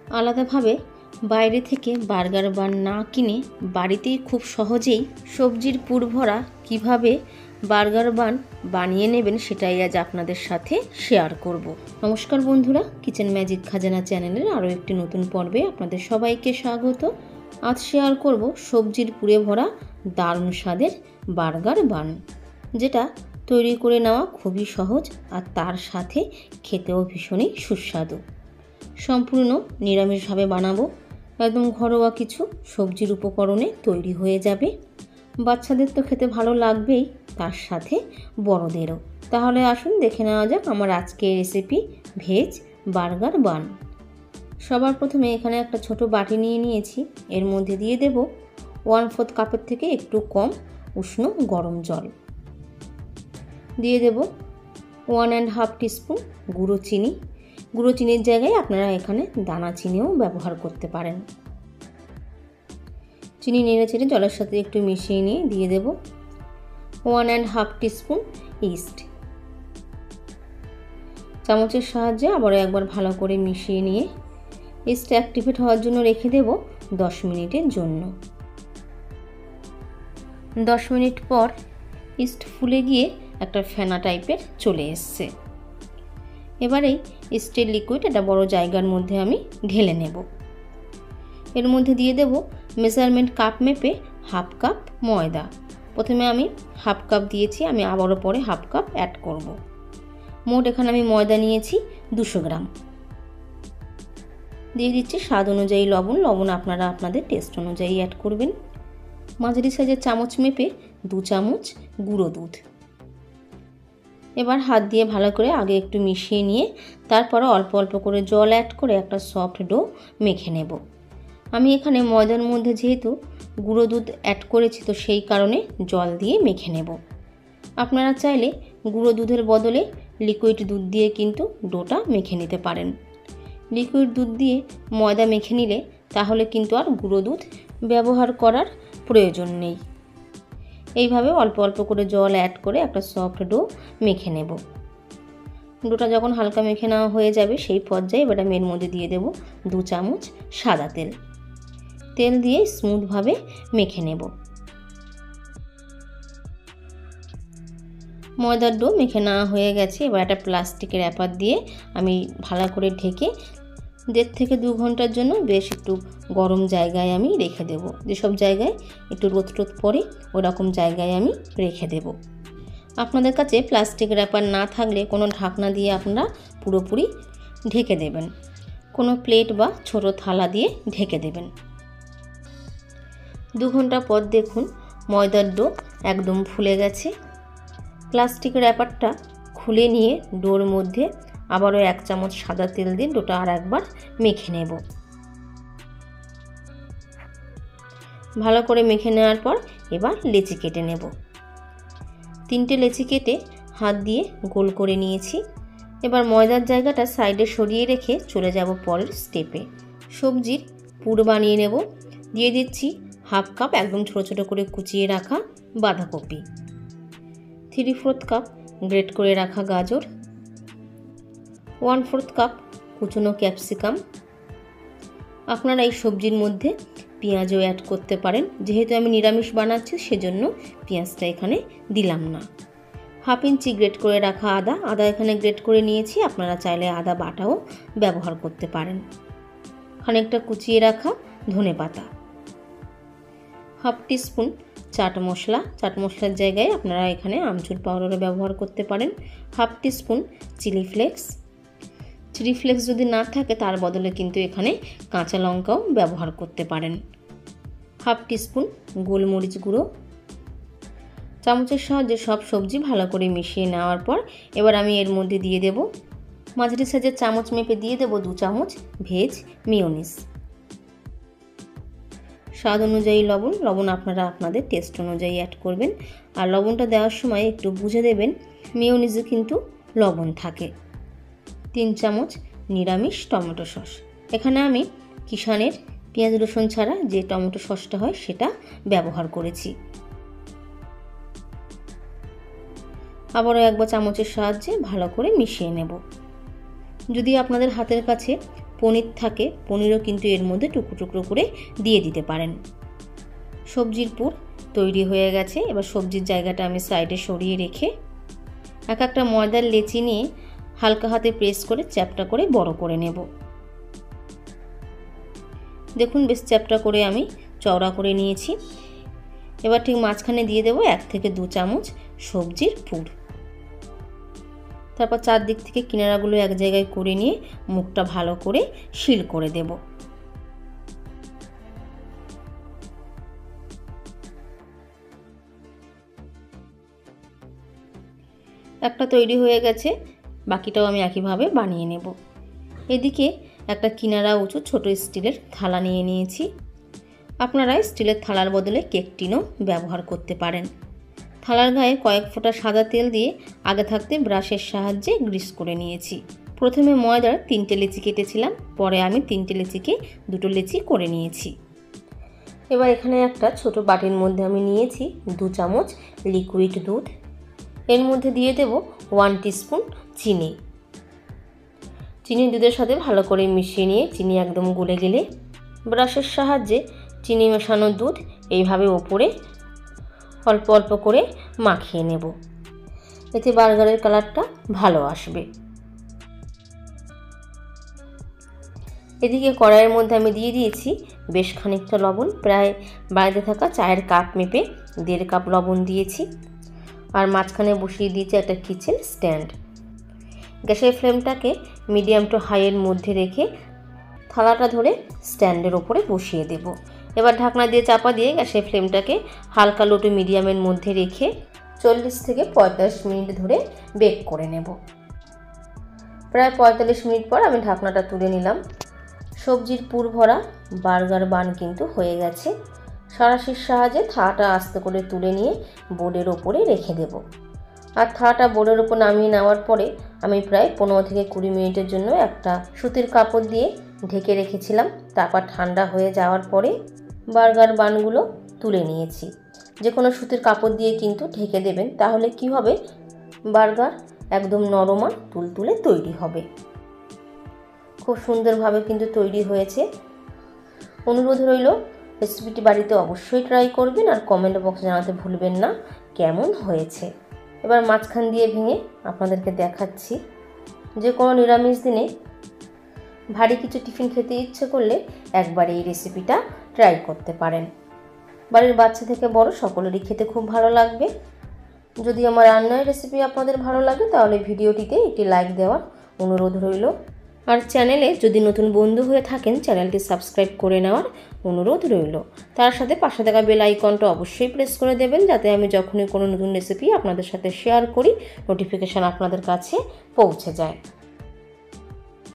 আলাদাভাবে বাইরে থেকে বার্গার বান না কিনে বাড়িতেই খুব সহজেই সবজির পুর ভরা কীভাবে বার্গার বান বানিয়ে নেবেন সেটাই আজ আপনাদের সাথে শেয়ার করব। নমস্কার বন্ধুরা, কিচেন ম্যাজিক খাজানা চ্যানেলের আরও একটি নতুন পর্বে আপনাদের সবাইকে স্বাগত। আজ শেয়ার করব সবজির পুরে ভরা দারুণ স্বাদের বার্গার বান, যেটা তৈরি করে নেওয়া খুবই সহজ আর তার সাথে খেতেও ভীষণই সুস্বাদু। সম্পূর্ণ নিরামিষভাবে বানাবো, একদম ঘরোয়া কিছু সবজির উপকরণে তৈরি হয়ে যাবে। বাচ্চাদের তো খেতে ভালো লাগবেই, তার সাথে বড়দেরও। তাহলে আসুন দেখে নেওয়া যাক আমার আজকের রেসিপি ভেজ বার্গার বান। সবার প্রথমে এখানে একটা ছোট বাটি নিয়ে নিয়েছি। এর মধ্যে দিয়ে দেব 1/4 কাপের থেকে একটু কম উষ্ণ গরম জল। দিয়ে দেব 1.5 টিস্পুন গুঁড়ো চিনি। গুঁড়ো চিনির জায়গায় আপনারা এখানে দানা চিনিও ব্যবহার করতে পারেন। চিনি নেড়ে চেড়ে জলের সাথে একটু মিশিয়ে নিয়ে দিয়ে দেব 1.5 টিস্পুন ইস্ট। চামচের সাহায্যে আবারও একবার ভালো করে মিশিয়ে নিয়ে ইস্ট অ্যাক্টিভেট হওয়ার জন্য রেখে দেব 10 মিনিটের জন্য। 10 মিনিট পর ইস্ট ফুলে গিয়ে একটা ফেনা টাইপের চলে এসছে। এবারে ইস্টের লিকুইড একটা বড় জায়গার মধ্যে আমি ঢেলে নেব। এর মধ্যে দিয়ে দেব মেজারমেন্ট কাপ মেপে 1/2 কাপ ময়দা। প্রথমে আমি 1/2 কাপ দিয়েছি, আমি আবারও পরে 1/2 কাপ অ্যাড করব। মোট এখানে আমি ময়দা নিয়েছি 200 গ্রাম। দিয়ে দিচ্ছি স্বাদ অনুযায়ী লবণ। লবণ আপনারা আপনাদের টেস্ট অনুযায়ী অ্যাড করবেন। মাঝারি সাইজের চামচ মেপে 2 চামচ গুঁড়ো দুধ। এবার হাত দিয়ে ভালো করে আগে একটু মিশিয়ে নিয়ে তারপরে অল্প অল্প করে জল অ্যাড করে একটা সফট ডো মেখে নেব। আমি এখানে ময়দার মধ্যে যেহেতু গুঁড়ো দুধ অ্যাড করেছি, তো সেই কারণে জল দিয়ে মেখে নেব। আপনারা চাইলে গুঁড়ো দুধের বদলে লিকুইড দুধ দিয়ে কিন্তু ডোটা মেখে নিতে পারেন। লিকুইড দুধ দিয়ে ময়দা মেখে নিলে তাহলে কিন্তু আর গুঁড়ো দুধ ব্যবহার করার প্রয়োজন নেই। এইভাবে অল্প অল্প করে জল অ্যাড করে একটা সফট ডো মেখে নেব। ডোটা যখন হালকা মেখে নেওয়া হয়ে যাবে সেই পর্যায়ে এবার আমি এর মধ্যে দিয়ে দেব 2 চামচ সাদা তেল। তেল দিয়ে স্মুথভাবে মেখে নেব। ময়দার ডো মেখে নেওয়া হয়ে গেছে। এবার একটা প্লাস্টিকের র্যাপার দিয়ে আমি ভালো করে ঢেকে 1.5 থেকে 2 ঘন্টার জন্য বেশ একটু গরম জায়গায় আমি রেখে দেব। যেসব জায়গায় একটু রোদ টোদ পড়ে ওরকম জায়গায় আমি রেখে দেব। আপনাদের কাছে প্লাস্টিক র্যাপার না থাকলে কোনো ঢাকনা দিয়ে আপনারা পুরোপুরি ঢেকে দেবেন। কোনো প্লেট বা ছোট থালা দিয়ে ঢেকে দেবেন। 2 ঘন্টা পর দেখুন ময়দার ডো একদম ফুলে গেছে। প্লাস্টিক র্যাপারটা খুলে নিয়ে ডোর মধ্যে আবারও 1 চামচ সাদা তেল দিয়ে ডোটা আর একবার মেখে নেব। ভালো করে মেখে নেওয়ার পর এবার লেচি কেটে নেব। 3টে লেচি কেটে হাত দিয়ে গোল করে নিয়েছি। এবার ময়দার জায়গাটা সাইডে সরিয়ে রেখে চলে যাব পরের স্টেপে। সবজির পুর বানিয়ে নেব। দিয়ে দিচ্ছি 1/2 কাপ একদম ছোট ছোট করে কুচিয়ে রাখা বাঁধাকপি, 3/4 কাপ গ্রেট করে রাখা গাজর, 1/4 কাপ কুচনো ক্যাপসিকাম। আপনারা এই সবজির মধ্যে পেঁয়াজও অ্যাড করতে পারেন। যেহেতু আমি নিরামিষ বানাচ্ছি সেজন্য পেঁয়াজটা এখানে দিলাম না। 1/2 ইঞ্চি গ্রেট করে রাখা আদা। আদা এখানে গ্রেট করে নিয়েছি, আপনারা চাইলে আদা বাটাও ব্যবহার করতে পারেন। খানিকটা কুচিয়ে রাখা ধনেপাতা, 1/2 টিস্পুন চাট মশলা। চাট মশলার জায়গায় আপনারা এখানে আমচুর পাউডারও ব্যবহার করতে পারেন। 1/2 teaspoon chilli flakes. Chilli flakes যদি না থাকে তার বদলে কিন্তু এখানে কাঁচা লঙ্কাও ব্যবহার করতে পারেন। 1/2 টিস্পুন গোলমরিচ গুঁড়ো। চামচের সাহায্যে সব সবজি ভালো করে মিশিয়ে নেওয়ার পর এবার আমি এর মধ্যে দিয়ে দেব মাঝারি সাইজের চামচ মেপে দিয়ে দেব 2 চামচ ভেজ মিয়োনিজ। স্বাদ অনুযায়ী লবণ। লবণ আপনারা আপনাদের টেস্ট অনুযায়ী অ্যাড করবেন। আর লবণটা দেওয়ার সময় একটু বুঝে দেবেন, মিয়োনিজে কিন্তু লবণ থাকে। 3 চামচ নিরামিষ টমেটো সস। এখানে আমি কিষানের পেঁয়াজ রসুন ছাড়া যে টমেটো সসটা হয় সেটা ব্যবহার করেছি। আবারও একবার চামচের সাহায্যে ভালো করে মিশিয়ে নেব। যদি আপনাদের হাতের কাছে পনির থাকে, পনিরও কিন্তু এর মধ্যে টুকরো টুকরো করে দিয়ে দিতে পারেন। সবজির পুর তৈরি হয়ে গেছে। এবার সবজির জায়গাটা আমি সাইডে সরিয়ে রেখে একটা ময়দার লেচি নিয়ে হালকা হাতে প্রেস করে চ্যাপটা করে বড় করে নেব। দেখুন বেশ চ্যাপটা করে আমি চওড়া করে নিয়েছি। এবার ঠিক মাঝখানে দিয়ে দেব 1 থেকে 2 চামচ সবজির পুর। তারপর চারদিক থেকে কিনারাগুলো এক জায়গায় করে নিয়ে মুখটা ভালো করে সিল করে দেব। একটা তৈরি হয়ে গেছে, বাকিটাও আমি একইভাবে বানিয়ে নেব। এদিকে একটা কিনারা উঁচু ছোট স্টিলের থালা নিয়ে নিয়েছি। আপনারা স্টিলের থালার বদলে কেক টিনও ব্যবহার করতে পারেন। থালার গায়ে কয়েক ফোঁটা সাদা তেল দিয়ে আগে থাকতে ব্রাশের সাহায্যে গ্রিস করে নিয়েছি। প্রথমে ময়দার 3টে লেচি কেটেছিলাম, পরে আমি 3টে লেচিকে 2টো লেচি করে নিয়েছি। এবার এখানে একটা ছোট বাটির মধ্যে আমি নিয়েছি 2 চামচ লিকুইড দুধ। এর মধ্যে দিয়ে দেব 1 টিস্পুন চিনি। চিনি দুধের সাথে ভালো করে মিশিয়ে নিয়ে চিনি একদম গলে গেলে ব্রাশের সাহায্যে চিনি মেশানো দুধ এইভাবে ওপরে অল্প অল্প করে মাখিয়ে নেব। এতে বার্গারের কালারটা ভালো আসবে। এদিকে কড়াইয়ের মধ্যে আমি দিয়ে দিয়েছি বেশ খানিকটা লবণ, প্রায় বাড়িতে থাকা চায়ের কাপ মেপে 1.5 কাপ লবণ দিয়েছি। আর মাঝখানে বসিয়ে দিয়েছি একটা কিচেন স্ট্যান্ড। গ্যাসের ফ্লেমটাকে মিডিয়াম টু হাইয়ের মধ্যে রেখে থালাটা ধরে স্ট্যান্ডের ওপরে বসিয়ে দেব। এবার ঢাকনা দিয়ে চাপা দিয়ে গ্যাসের ফ্লেমটাকে হালকা লো টু মিডিয়ামের মধ্যে রেখে 40 থেকে 45 মিনিট ধরে বেক করে নেব। প্রায় 45 মিনিট পর আমি ঢাকনাটা তুলে নিলাম। সবজির পুর ভরা বার্গার বান কিন্তু হয়ে গেছে। সাঁড়াশির সাহায্যে থালাটা আস্তে করে তুলে নিয়ে বোর্ডের ওপরে রেখে দেব। আর থালাটা বোর্ডের ওপর নামিয়ে নেওয়ার পরে আমি প্রায় 15 থেকে 20 মিনিটের জন্য একটা সুতির কাপড় দিয়ে ঢেকে রেখেছিলাম। তারপর ঠান্ডা হয়ে যাওয়ার পরে বার্গার বানগুলো তুলে নিয়েছি। যে কোনো সুতির কাপড় দিয়ে কিন্তু ঢেকে দেবেন, তাহলে কি হবে, বার্গার একদম নরম আর তুলতুলে তৈরি হবে। খুব সুন্দরভাবে কিন্তু তৈরি হয়েছে। অনুরোধ রইল রেসিপিটি বাড়িতে অবশ্যই ট্রাই করবেন আর কমেন্ট বক্সে জানাতে ভুলবেন না কেমন হয়েছে। এবার মাঝখান দিয়ে ভেঙে আপনাদেরকে দেখাচ্ছি। যে কোনো নিরামিষ দিনে ভারী কিছু টিফিন খেতে ইচ্ছে করলে একবার এই রেসিপিটা ট্রাই করতে পারেন। বাড়ির বাচ্চা থেকে বড় সকলেরই খেতে খুব ভালো লাগবে। যদি আমার রান্নার রেসিপি আপনাদের ভালো লাগে তাহলে ভিডিওটিতে একটি লাইক দেওয়ার অনুরোধ রইল। আর চ্যানেলে যদি নতুন বন্ধু হয়ে থাকেন চ্যানেলটি সাবস্ক্রাইব করে নেওয়ার অনুরোধ রইল। তার সাথে পাশে থাকা বেল আইকনটা অবশ্যই প্রেস করে দেবেন, যাতে আমি যখনই কোনো নতুন রেসিপি আপনাদের সাথে শেয়ার করি নোটিফিকেশান আপনাদের কাছে পৌঁছে যায়।